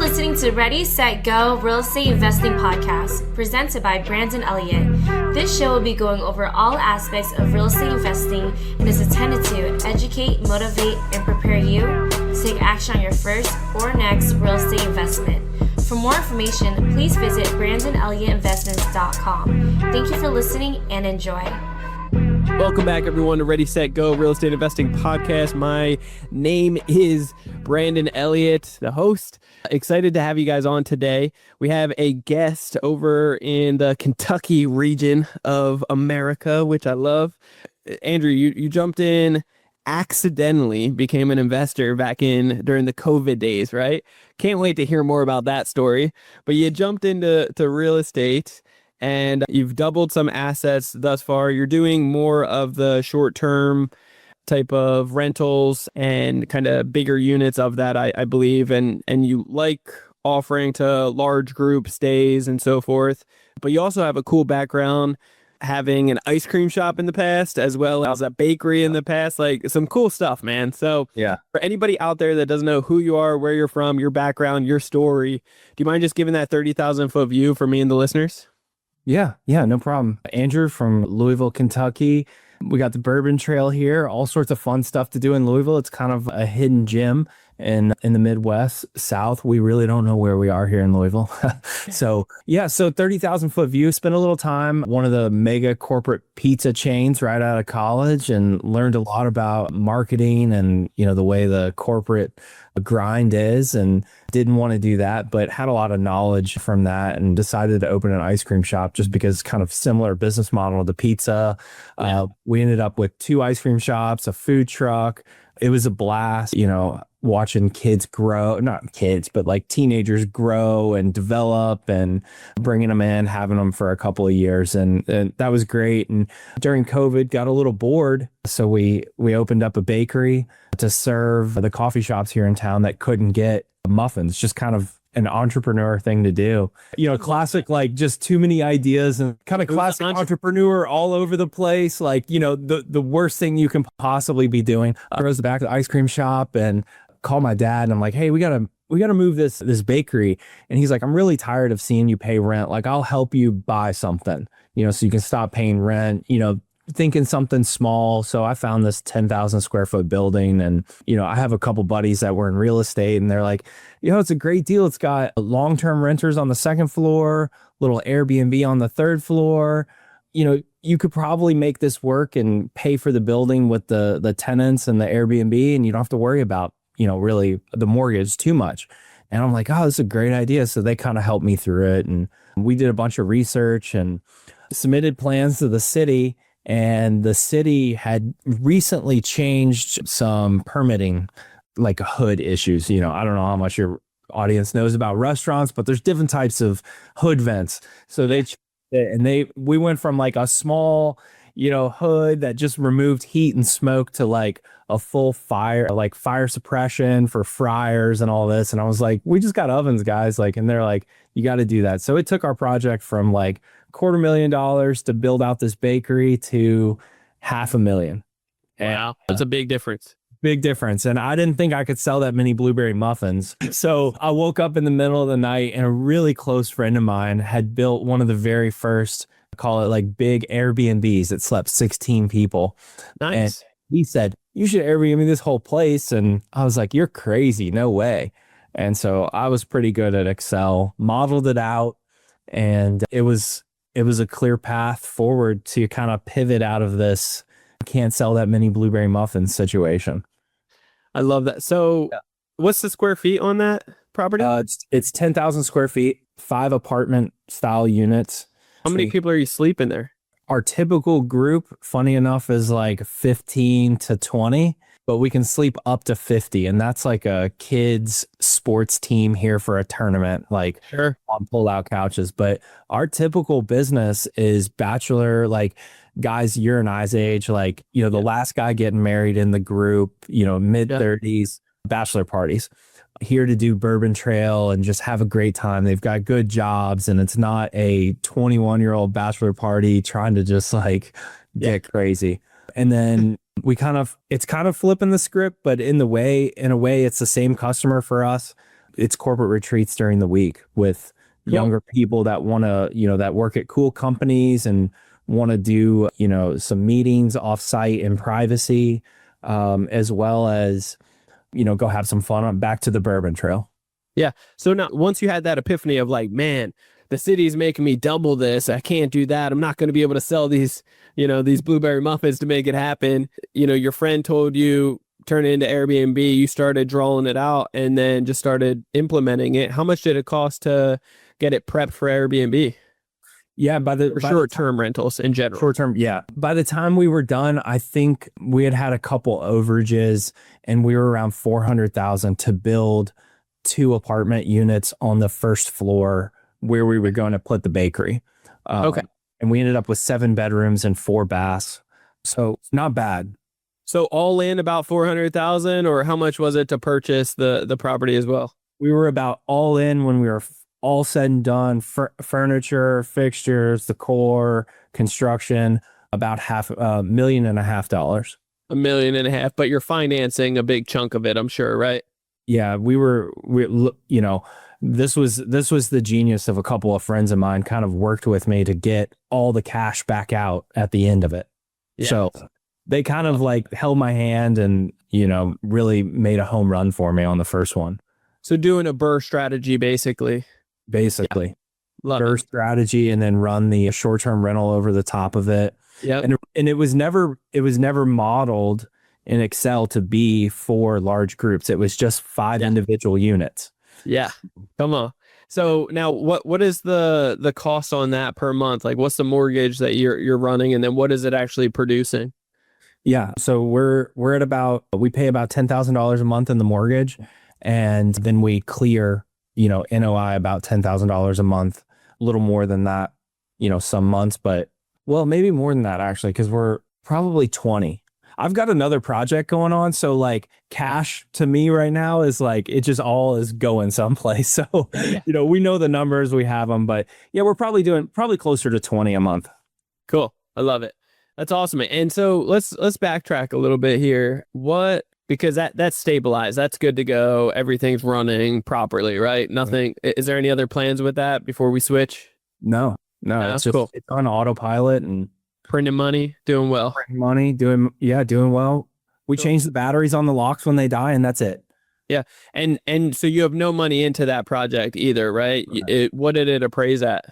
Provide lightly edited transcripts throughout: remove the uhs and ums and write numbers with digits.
listening to Ready, Set, Go Real Estate Investing Podcast, presented by Brandon Elliott. This show will be going over all aspects of real estate investing and is intended to educate, motivate, and prepare you to take action on your first or next real estate investment. For more information, please visit BrandonElliottInvestments.com. Thank you for listening and enjoy. Welcome back, everyone, to Ready, Set, Go Real Estate Investing Podcast. My name is Brandon Elliott, the host. Excited to have you guys on today. We have a guest over in the Kentucky region of America, which I love. Andrew, you jumped in accidentally, became an investor back during the COVID days, right? Can't wait to hear more about that story. But you jumped into real estate and you've doubled some assets thus far. You're doing more of the short-term type of rentals and kind of bigger units of that, I believe. And you like offering to large group stays and so forth. But you also have a cool background having an ice cream shop in the past, as well as a bakery in the past, like some cool stuff, man. So yeah, for anybody out there that doesn't know who you are, where you're from, your background, your story, do you mind just giving that 30,000 foot view for me and the listeners? Yeah, no problem. Andrew from Louisville, Kentucky. We got the Bourbon Trail here, all sorts of fun stuff to do in Louisville. It's kind of a hidden gem in the Midwest, South. We really don't know where we are here in Louisville. So 30,000 foot view. Spent a little time at one of the mega corporate pizza chains right out of college and learned a lot about marketing and, the way the corporate grind is, and didn't want to do that, but had a lot of knowledge from that and decided to open an ice cream shop just because it's kind of similar business model to pizza. We ended up with 2 ice cream shops, a food truck. It was a blast, watching kids grow, not kids, but like teenagers grow and develop, and bringing them in, having them for a couple of years. And that was great. And during COVID, got a little bored. So we opened up a bakery to serve the coffee shops here in town that couldn't get muffins. Just kind of an entrepreneur thing to do, classic, like just too many ideas and kind of classic entrepreneur all over the place. Like, the worst thing you can possibly be doing. I goes back to the ice cream shop and call my dad, and I'm like, hey, we gotta move this bakery. And he's like, I'm really tired of seeing you pay rent. Like, I'll help you buy something, so you can stop paying rent, thinking something small. So I found this 10,000 square foot building, and, I have a couple buddies that were in real estate, and they're like, it's a great deal. It's got long-term renters on the second floor, little Airbnb on the third floor. You could probably make this work and pay for the building with the tenants and the Airbnb, and you don't have to worry about, really the mortgage too much. And I'm like, oh, this is a great idea. So they kind of helped me through it. And we did a bunch of research and submitted plans to the city. And the city had recently changed some permitting, like hood issues. I don't know how much your audience knows about restaurants, but there's different types of hood vents. So we went from like a small, hood that just removed heat and smoke to like a full fire suppression for fryers and all this. And I was like, we just got ovens, guys. And they're like, you got to do that. So it took our project from like $250,000 to build out this bakery to $500,000. Wow. That's a big difference. Big difference. And I didn't think I could sell that many blueberry muffins. So I woke up in the middle of the night, and a really close friend of mine had built one of the very first, call it like big Airbnbs that slept 16 people. Nice. And he said, you should Airbnb this whole place. And I was like, you're crazy. No way. And so I was pretty good at Excel, modeled it out, and it was a clear path forward to kind of pivot out of this can't sell that many blueberry muffins situation. I love that. So what's the square feet on that property? It's 10,000 square feet, 5 apartment style units. How many people are you sleeping there? Our typical group, funny enough, is like 15 to 20, but we can sleep up to 50. And that's like a kids sports team here for a tournament, like sure, on pull-out couches. But our typical business is bachelor, like guys your and I's age, like, the last guy getting married in the group, mid-30s, bachelor parties. Here to do Bourbon Trail and just have a great time. They've got good jobs, and it's not a 21-year-old bachelor party trying to just like get crazy. And then it's kind of flipping the script, but in a way, it's the same customer for us. it's corporate retreats during the week with younger people that want to, that work at cool companies and want to do, some meetings offsite in privacy, as well as, go have some fun on back to the Bourbon Trail. Yeah. So now once you had that epiphany of like, man, the city's making me double this. I can't do that. I'm not going to be able to sell these, these blueberry muffins to make it happen. Your friend told you turn it into Airbnb. You started drawing it out and then just started implementing it. How much did it cost to get it prepped for Airbnb? Yeah, by short-term rentals in general. Short-term, yeah. By the time we were done, I think we had a couple overages and we were around $400,000 to build 2 apartment units on the first floor where we were going to put the bakery. And we ended up with 7 bedrooms and 4 baths. So not bad. So all in about 400,000, or how much was it to purchase the property as well? We were about all in when we were all said and done, furniture, fixtures, decor, construction, about $500,000. $1.5 million, but you're financing a big chunk of it, I'm sure, right? Yeah, this was the genius of a couple of friends of mine kind of worked with me to get all the cash back out at the end of it. Yeah. So they kind of like held my hand and, really made a home run for me on the first one. So doing a BRRRR strategy, basically. Yeah. BRRRR strategy, and then run the short-term rental over the top of it. Yeah. And it was never modeled in Excel to be for large groups. It was just 5 individual units. Yeah. Come on. So now what is the cost on that per month? Like what's the mortgage that you're running, and then what is it actually producing? Yeah. So we pay about $10,000 a month in the mortgage, and then we clear, NOI about $10,000 a month, a little more than that, some months, but maybe more than that actually, because we're probably 20. I've got another project going on. So like cash to me right now is like, it just all is going someplace. So, we know the numbers, we have them, but yeah, we're probably closer to 20 a month. Cool. I love it. That's awesome. And so let's backtrack a little bit here. Because that's stabilized. That's good to go. Everything's running properly, right? Nothing. Is there any other plans with that before we switch? No, it's just cool. It's on autopilot and printing money, doing well. Printing money, doing well. We change the batteries on the locks when they die, and that's it. Yeah, and so you have no money into that project either, right? What did it appraise at?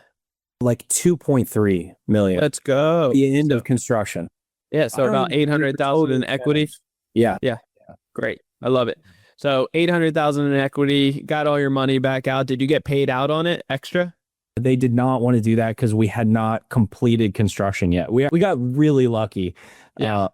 Like 2.3 million. Let's go. The end of construction. Yeah, so about 800,000 in equity. Yeah. Great. I love it. So 800,000 in equity, got all your money back out. Did you get paid out on it extra? They did not want to do that because we had not completed construction yet. We got really lucky. Yeah.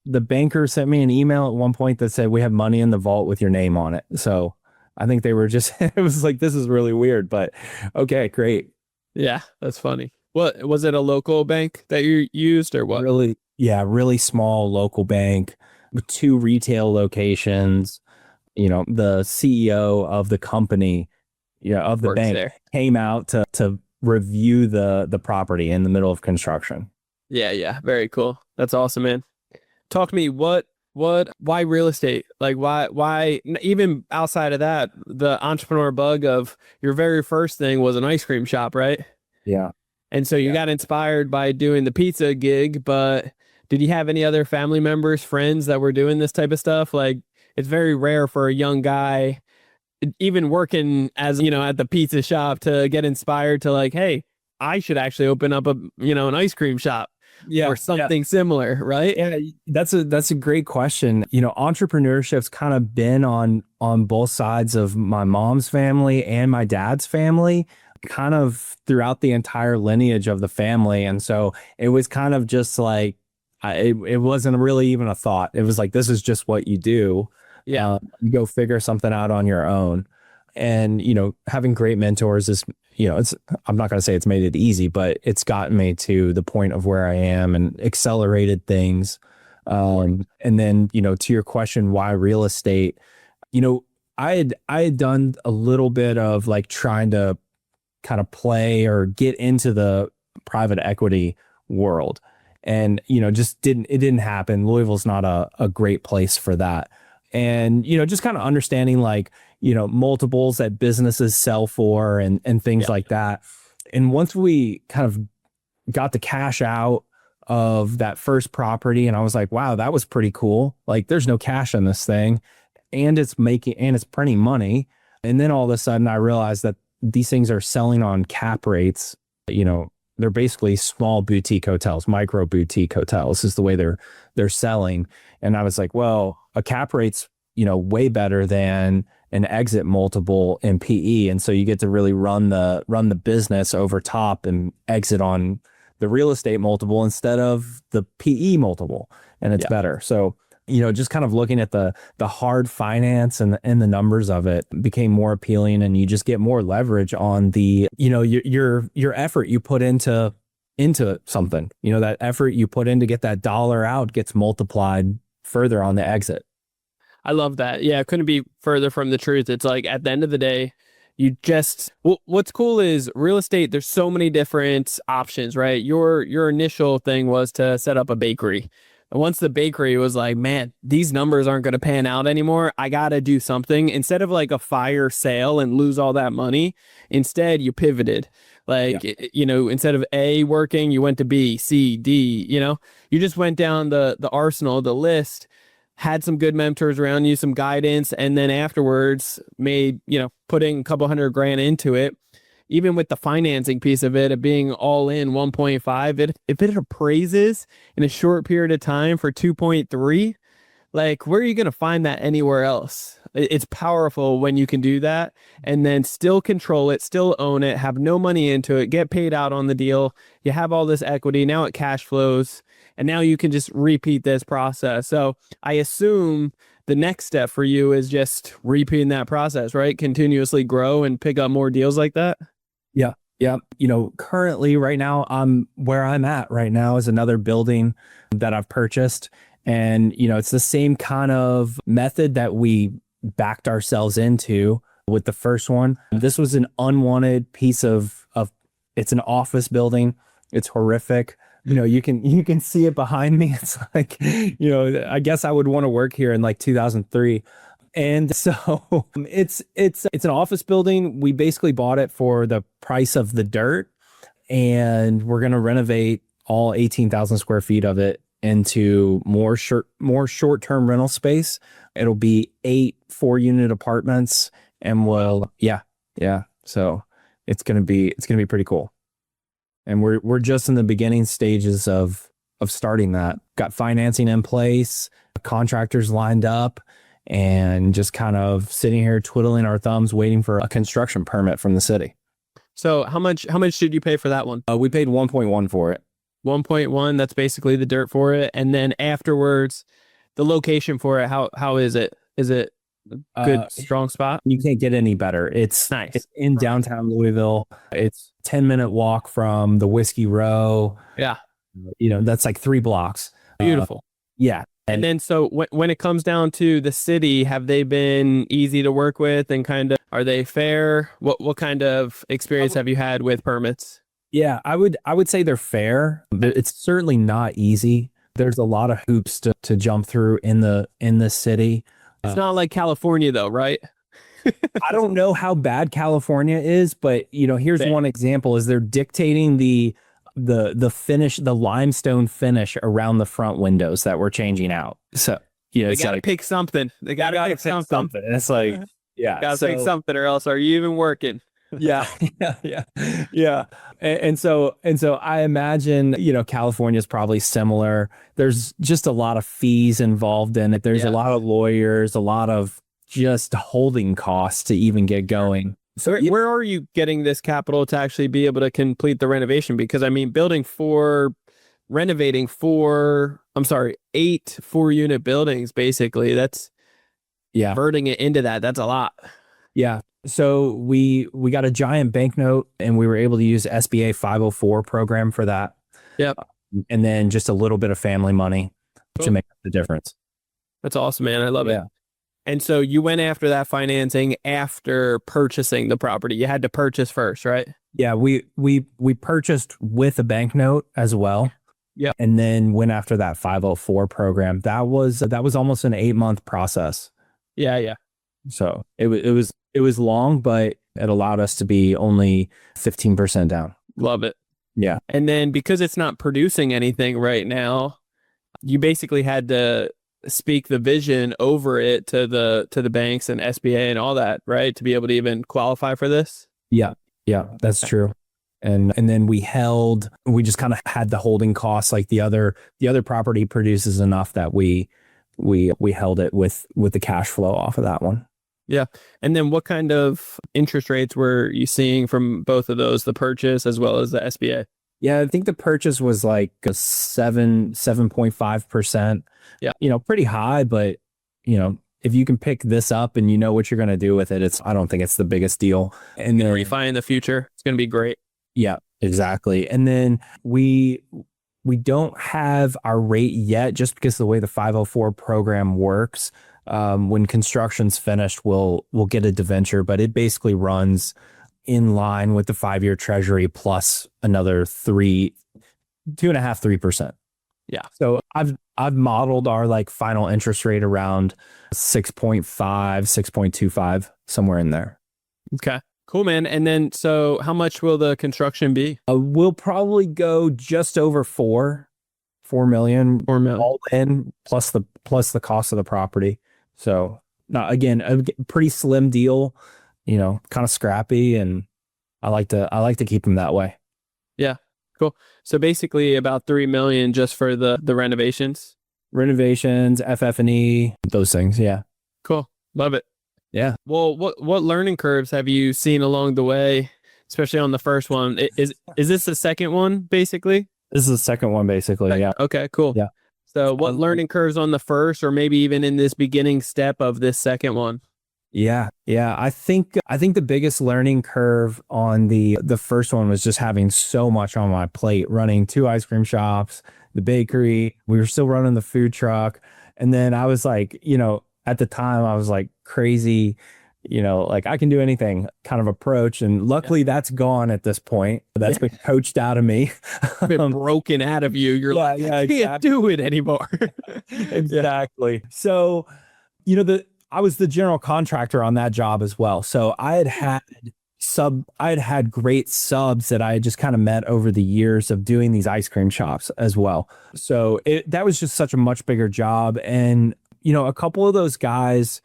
The banker sent me an email at one point that said we have money in the vault with your name on it. So I think they were just, it was like, this is really weird, but okay, great. Yeah, that's funny. What was it, a local bank that you used or what? Really small local bank with 2 retail locations. The CEO of the company, of the bank came out to review the property in the middle of construction. Yeah. Very cool. That's awesome, man. Talk to me. Why real estate? Like why even outside of that, the entrepreneur bug of your very first thing was an ice cream shop, right? Yeah. And so you got inspired by doing the pizza gig, but did you have any other family members, friends that were doing this type of stuff? Like it's very rare for a young guy, even working as, at the pizza shop, to get inspired to like, hey, I should actually open up an ice cream shop. Or something similar, right? Yeah, that's a great question. Entrepreneurship's kind of been on both sides of my mom's family and my dad's family, kind of throughout the entire lineage of the family. And so it was kind of just like, it wasn't really even a thought. It was like, this is just what you do. Yeah. You go figure something out on your own. And, having great mentors is, I'm not going to say it's made it easy, but it's gotten me to the point of where I am and accelerated things. And then, to your question, why real estate? I had done a little bit of like trying to kind of play or get into the private equity world. And, it didn't happen. Louisville's not a great place for that. And, just kind of understanding like, multiples that businesses sell for and things like that. And once we kind of got the cash out of that first property, and I was like, wow, that was pretty cool. Like, there's no cash in this thing, and it's printing money. And then all of a sudden I realized that these things are selling on cap rates. They're basically small boutique hotels, micro boutique hotels is the way they're selling. And I was like, well, a cap rate's, way better than an exit multiple in PE. And so you get to really run the business over top and exit on the real estate multiple instead of the PE multiple. And it's better. So, just kind of looking at the hard finance and the numbers of it became more appealing, and you just get more leverage on the, your effort you put into something, that effort you put in to get that dollar out gets multiplied further on the exit. I love that. Yeah, it couldn't be further from the truth. It's like at the end of the day, what's cool is real estate, there's so many different options, right? Your initial thing was to set up a bakery. And once the bakery was like, man, these numbers aren't going to pan out anymore, I got to do something. Instead of like a fire sale and lose all that money, instead you pivoted. Like, instead of A working, you went to B, C, D, you just went down the arsenal, the list, had some good mentors around you, some guidance, and then afterwards made, putting a couple $100,000 into it. Even with the financing piece of it being all in 1.5, if it appraises in a short period of time for 2.3, like, where are you going to find that anywhere else? It's powerful when you can do that and then still control it, still own it, have no money into it, get paid out on the deal. You have all this equity. Now it cash flows, and now you can just repeat this process. So I assume the next step for you is just repeating that process, right? Continuously grow and pick up more deals like that. Yeah. Yeah. Currently right now, where I'm at right now is another building that I've purchased. And, it's the same kind of method that we backed ourselves into with the first one. This was an unwanted piece of it's an office building. It's horrific. You can see it behind me. It's like, I guess I would want to work here in like 2003. And so it's an office building. We basically bought it for the price of the dirt, and we're going to renovate all 18,000 square feet of it into more short-term rental space. It'll be 8 4-unit apartments, and so it's going to be pretty cool. And we're just in the beginning stages of starting that. Got financing in place, contractors lined up, and just kind of sitting here twiddling our thumbs waiting for a construction permit from the city. So how much did you pay for that one? We paid 1.1 for it. 1.1, that's basically the dirt for it. And then afterwards, the location for it, how is it? Is it a good, strong spot? You can't get any better. It's nice. It's in downtown Louisville. It's 10-minute walk from the Whiskey Row. Yeah. That's like 3 blocks. Beautiful. Yeah. And then so when it comes down to the city, have they been easy to work with, and kind of, are they fair? What kind of experience have you had with permits? Yeah, I would say they're fair, but it's certainly not easy. There's a lot of hoops to jump through in the city. It's not like California though, right? I don't know how bad California is, but here's one example: is they're dictating the finish, the limestone finish around the front windows that we're changing out. So they gotta pick something. They gotta pick something. And it's like, gotta pick something, or else are you even working? Yeah. And so I imagine, California is probably similar. There's just a lot of fees involved in it. There's a lot of lawyers, a lot of just holding costs to even get going. So where are you getting this capital to actually be able to complete the renovation? Because renovating 8 4-unit buildings, basically, that's converting it into that's a lot. Yeah. So we got a giant banknote, and we were able to use SBA 504 program for that. Yep. And then just a little bit of family money to make the difference. That's awesome, man. I love it. And so you went after that financing after purchasing the property. You had to purchase first, right? Yeah, we purchased with a banknote as well. Yeah. And then went after that 504 program. That was almost an 8-month process. Yeah. So it was long, but it allowed us to be only 15% down. Love it. Yeah. And then because it's not producing anything right now, you basically had to speak the vision over it to the banks and SBA and all that, right? To be able to even qualify for this. Yeah. Yeah, that's true. And then we just kind of had the holding costs, like the other property produces enough that we held it with the cash flow off of that one. Yeah. And then what kind of interest rates were you seeing from both of those, the purchase as well as the SBA? Yeah, I think the purchase was like a 7.5%. Yeah. Pretty high, but if you can pick this up and you know what you're going to do with it, I don't think it's the biggest deal. And then refi in the future, it's going to be great. Yeah, exactly. And then we don't have our rate yet, just because of the way the 504 program works. When construction's finished, we'll get a debenture, but it basically runs in line with the 5-year treasury plus another 2.5-3%. Yeah. So I've modeled our like final interest rate around 6.5, 6.25, somewhere in there. Okay. Cool, man. And then, so how much will the construction be? We'll probably go just over 4 million, 4 million all in, plus the cost of the property. So now again, a pretty slim deal, kind of scrappy, and I like to keep them that way. Yeah. Cool. So basically about 3 million just for the renovations, FF&E, those things. Yeah. Cool. Love it. Yeah. Well, what learning curves have you seen along the way, especially on the first one? Is this the second one, basically? This is the second one, basically. Yeah. Okay, cool. Yeah. So what learning curves on the first, or maybe even in this beginning step of this second one? Yeah. Yeah. I think the biggest learning curve on the first one was just having so much on my plate, running 2 ice cream shops, the bakery. We were still running the food truck. And then I was like, at the time I was like crazy, like I can do anything kind of approach. And luckily that's gone at this point. That's been coached out of me. Been broken out of you. You're like, I can't do it anymore. Exactly. So, I was the general contractor on that job as well. So I had had great subs that I had just kind of met over the years of doing these ice cream shops as well. So that was just such a much bigger job. And, a couple of those guys,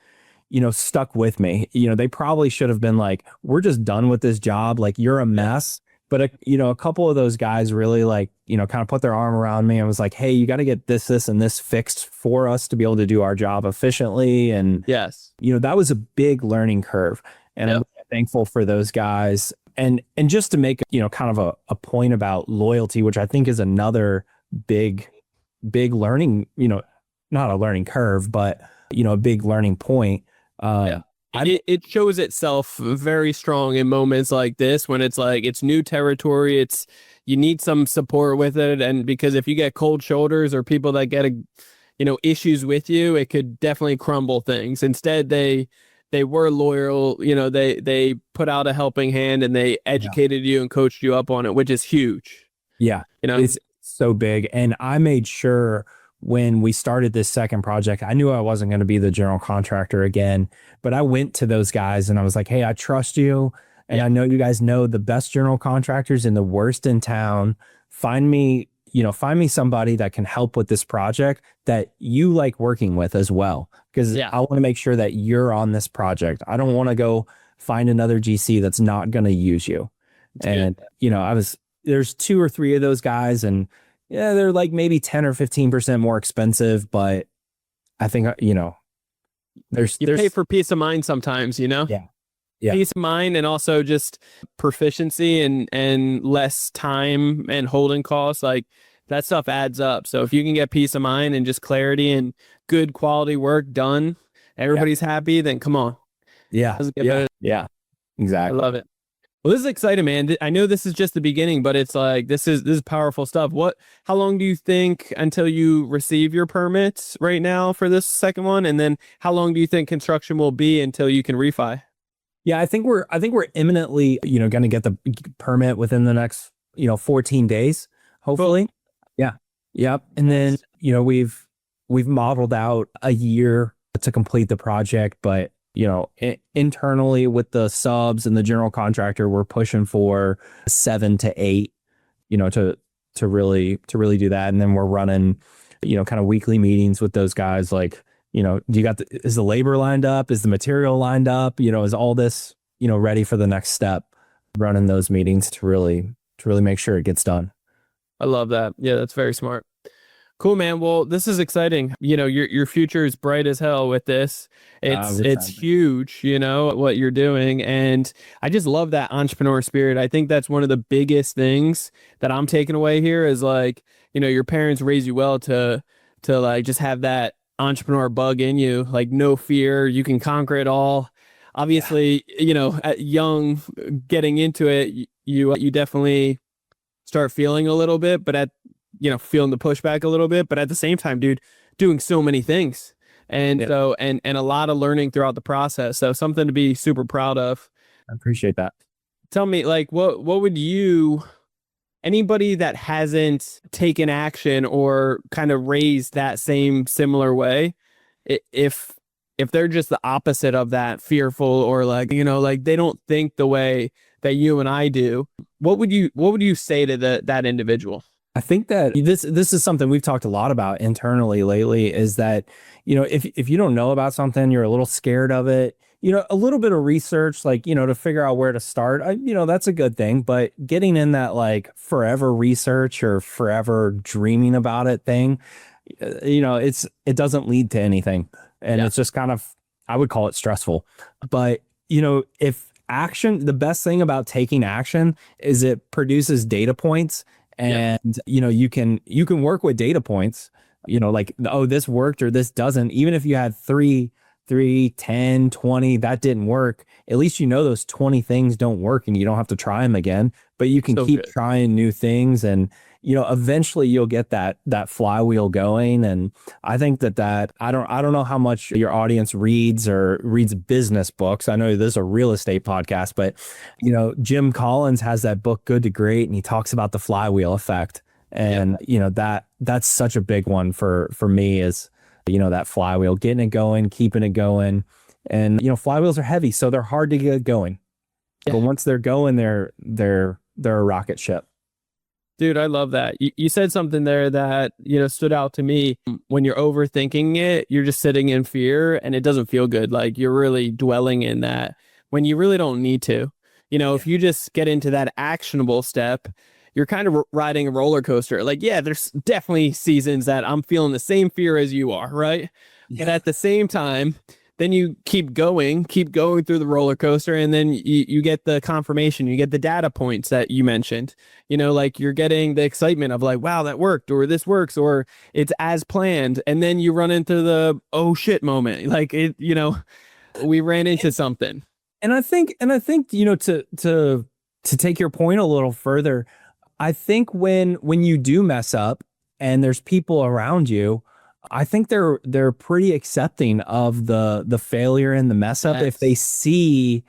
stuck with me. They probably should have been like, we're just done with this job. Like, you're a mess. But, a couple of those guys really kind of put their arm around me and was like, hey, you got to get this, and this fixed for us to be able to do our job efficiently. And, yes, that was a big learning curve. And I'm thankful for those guys. And just to make, kind of a point about loyalty, which I think is another big learning, not a learning curve, but, a big learning point. It shows itself very strong in moments like this, when it's like, it's new territory. You need some support with it. And because if you get cold shoulders or people that get, issues with you, it could definitely crumble things. Instead, they were loyal, they put out a helping hand and they educated you and coached you up on it, which is huge. Yeah. It's so big. And I made sure when we started this second project, I knew I wasn't going to be the general contractor again, but I went to those guys and I was like, hey, I trust you. And I know you guys know the best general contractors and the worst in town. Find me somebody that can help with this project that you like working with as well. Because I want to make sure that you're on this project. I don't want to go find another GC that's not going to use you. And, there's 2 or 3 of those guys, and they're like maybe 10 or 15% more expensive, but I think, there's pay for peace of mind sometimes, Yeah. Peace of mind, and also just proficiency and less time and holding costs. Like, that stuff adds up. So if you can get peace of mind and just clarity and good quality work done, everybody's happy, then come on. Yeah. Yeah. Exactly. I love it. Well, this is exciting, man. I know this is just the beginning, but it's like, this is powerful stuff. How long do you think until you receive your permits right now for this second one? And then how long do you think construction will be until you can refi? Yeah, I think we're imminently, going to get the permit within the next, 14 days, hopefully. Cool. Yeah. Yep. And then, we've modeled out a year to complete the project, but internally with the subs and the general contractor, we're pushing for 7 to 8, to really do that. And then we're running, kind of weekly meetings with those guys. Like, is the labor lined up? Is the material lined up? Is all this, ready for the next step? Running those meetings to really make sure it gets done. I love that. Yeah, that's very smart. Cool, man. Well, this is exciting. Your future is bright as hell with this. It's huge, what you're doing. And I just love that entrepreneur spirit. I think that's one of the biggest things that I'm taking away here is like, your parents raised you well to like just have that entrepreneur bug in you, like no fear, you can conquer it all. Obviously, at young getting into it, you definitely start feeling a little bit, but feeling the pushback a little bit, but at the same time, dude, doing so many things. And so, and a lot of learning throughout the process. So something to be super proud of. I appreciate that. Tell me, like, what would anybody that hasn't taken action or kind of raised that same similar way, if they're just the opposite of that, fearful or like, like they don't think the way that you and I do, what would you say to that individual? I think that this is something we've talked a lot about internally lately is that, if you don't know about something, you're a little scared of it, a little bit of research, like, to figure out where to start, that's a good thing. But getting in that like forever research or forever dreaming about it thing, it doesn't lead to anything. And it's just kind of, I would call it stressful. But, if the best thing about taking action is it produces data points. And, you can work with data points, like, oh, this worked or this doesn't. Even if you had 3, 10, 20, that didn't work. At least, those 20 things don't work and you don't have to try them again, but you can keep trying new things. And, eventually you'll get that flywheel going. And I think that I don't know how much your audience reads business books. I know this is a real estate podcast, but, Jim Collins has that book, Good to Great, and he talks about the flywheel effect. And, that's such a big one for me is, that flywheel, getting it going, keeping it going. And, flywheels are heavy, so they're hard to get going. But once they're going, they're a rocket ship. Dude, I love that. You said something there that, stood out to me. When you're overthinking it, you're just sitting in fear and it doesn't feel good. Like you're really dwelling in that when you really don't need to. If you just get into that actionable step, you're kind of riding a roller coaster. Like, there's definitely seasons that I'm feeling the same fear as you are, right? Yeah. But at the same time, then you keep going through the roller coaster, and then you get the confirmation, you get the data points that you mentioned, like you're getting the excitement of like, wow, that worked, or this works, or it's as planned. And then you run into the, oh shit moment. Like we ran into something. And I think, to take your point a little further, I think when you do mess up and there's people around you, I think they're pretty accepting of the failure and the mess up if they see,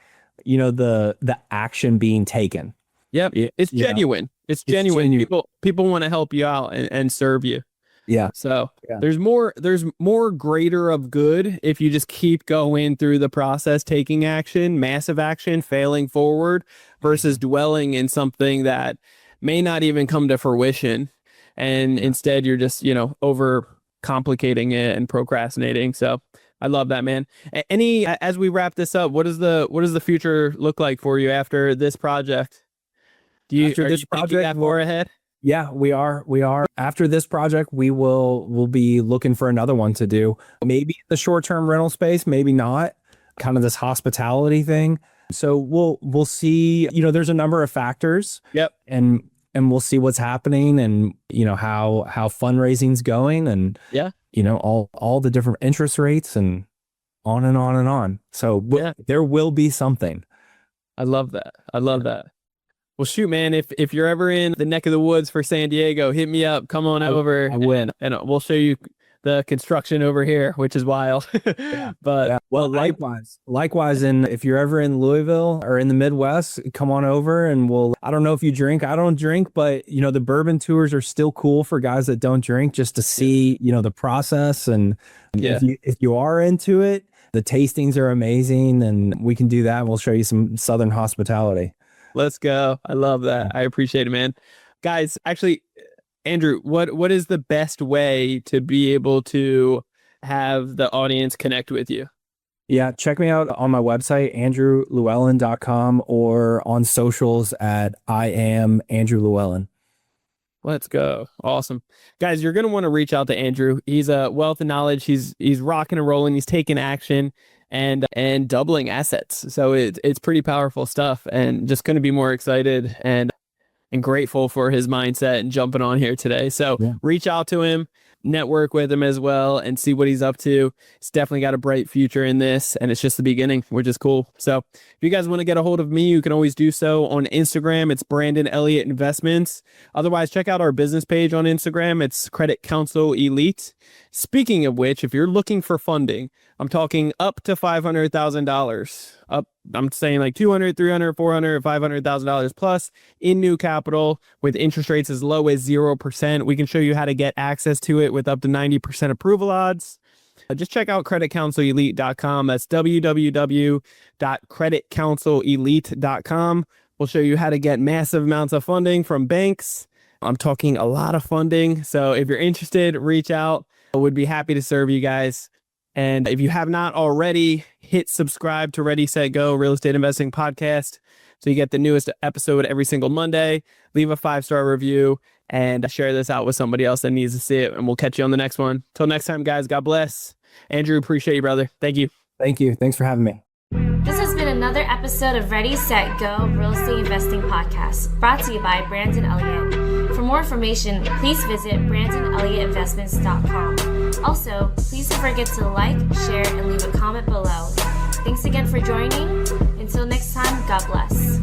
the action being taken. Yep. It's genuine. It's genuine. People want to help you out and serve you. Yeah. So there's more greater of good if you just keep going through the process, taking action, massive action, failing forward versus dwelling in something that may not even come to fruition. And instead you're just, over complicating it and procrastinating. So I love that, man. As we wrap this up, what does the future look like for you after this project? After this project, more ahead? Yeah, we are. After this project, we'll be looking for another one to do. Maybe the short-term rental space, maybe not. Kind of this hospitality thing. So we'll see. There's a number of factors. Yep. And we'll see what's happening and, how fundraising's going and, all the different interest rates and on and on and on. So there will be something. I love that. Well, shoot, man, if you're ever in the neck of the woods for San Diego, hit me up. Come on over. I will. And we'll show you the construction over here, which is wild. But well, likewise, and if you're ever in Louisville or in the Midwest, come on over and I don't know if you drink, I don't drink, but the bourbon tours are still cool for guys that don't drink, just to see, the process. And if you are into it, The tastings are amazing, and we can do that. We'll show you some Southern hospitality. Let's go. I love that. I appreciate it, man. Guys, actually, Andrew, what is the best way to be able to have the audience connect with you? Yeah, check me out on my website, andrewllewellyn.com, or on socials at I am Andrew Llewellyn. Let's go. Awesome. Guys, you're going to want to reach out to Andrew. He's a wealth of knowledge. He's rocking and rolling. He's taking action and doubling assets. So it's pretty powerful stuff, and just going to be more excited and grateful for his mindset and jumping on here today. So reach out to him, network with him as well, and see what he's up to. He's definitely got a bright future in this, and it's just the beginning, which is cool. So if you guys want to get a hold of me, you can always do so on Instagram. It's Brandon Elliott Investments. Otherwise, check out our business page on Instagram. It's Credit Counsel Elite. Speaking of which, if you're looking for funding, I'm talking up to $500,000. I'm saying like $200,000, $300,000, $400,000, $500,000 plus in new capital with interest rates as low as 0%. We can show you how to get access to it with up to 90% approval odds. Just check out creditcounselelite.com. That's www.creditcounselelite.com. We'll show you how to get massive amounts of funding from banks. I'm talking a lot of funding. So if you're interested, reach out. I would be happy to serve you guys. And if you have not already, hit subscribe to Ready, Set, Go Real Estate Investing Podcast so you get the newest episode every single Monday. Leave a 5-star review and share this out with somebody else that needs to see it. And we'll catch you on the next one. Till next time, guys, God bless. Andrew, appreciate you, brother. Thank you. Thank you. Thanks for having me. This has been another episode of Ready, Set, Go Real Estate Investing Podcast, brought to you by Brandon Elliott. For more information, please visit BrandonElliottInvestments.com. Also, please don't forget to like, share, and leave a comment below. Thanks again for joining. Until next time, God bless.